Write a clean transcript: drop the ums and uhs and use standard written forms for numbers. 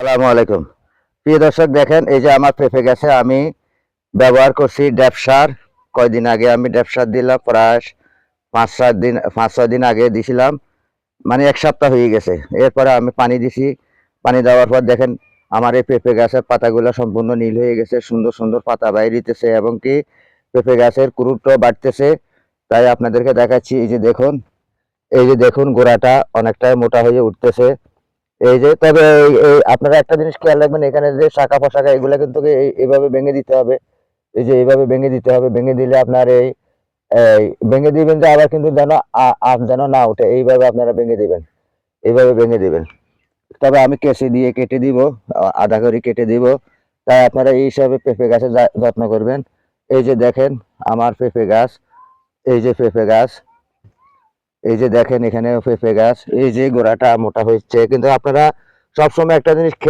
আসসালামু আলাইকুম। প্রিয় দর্শক, দেখেন এই যে আমার পেঁপে গাছে আমি ব্যবহার করছি ড্যাপ সার। কয়দিন আগে আমি ড্যাপ সার দিলাম, প্রায় 5-6 দিন আগে দিছিলাম, মানে 1 সপ্তাহ হয়ে গেছে। এরপরে আমি পানি দিছি। পানি দেওয়ার পর দেখেন আমার এই পেঁপে গাছের পাতাগুলো সম্পূর্ণ নীল হয়ে গেছে, সুন্দর সুন্দর পাতা বাইরিতেছে এবং কি পেঁপে গাছের কুরুটও বাড়তেছে। তাই আপনাদেরকে দেখাচ্ছি, এই যে দেখুন গোড়াটা অনেকটাই মোটা হয়ে উঠতেছে। এই যে তবে এই আপনারা একটা জিনিস খেয়াল রাখবেন, এখানে যে শাখা প্রশাখা এগুলা কিন্তু এইভাবে ভেঙে দিতে হবে। এই যে এইভাবে ভেঙে দিতে হবে, ভেঙে দিলে আপনার এই এই ভেঙে দিবেন যে আবার কিন্তু যেন আম যেন না ওঠে, এইভাবে আপনারা ভেঙে দিবেন, এইভাবে ভেঙে দিবেন। তবে আমি কেঁচি দিয়ে কেটে দিব, আধা করে কেটে দিব। তাই আপনারা এই হিসাবে পেঁপে গাছের যত্ন করবেন। এই যে দেখেন আমার পেঁপে গাছ, এই যে পেঁপে গাছ, এই যে দেখেন এখানে পেঁপে গাছ, এই যে গোড়াটা মোটা হচ্ছে। কিন্তু আপনারা সবসময় একটা জিনিস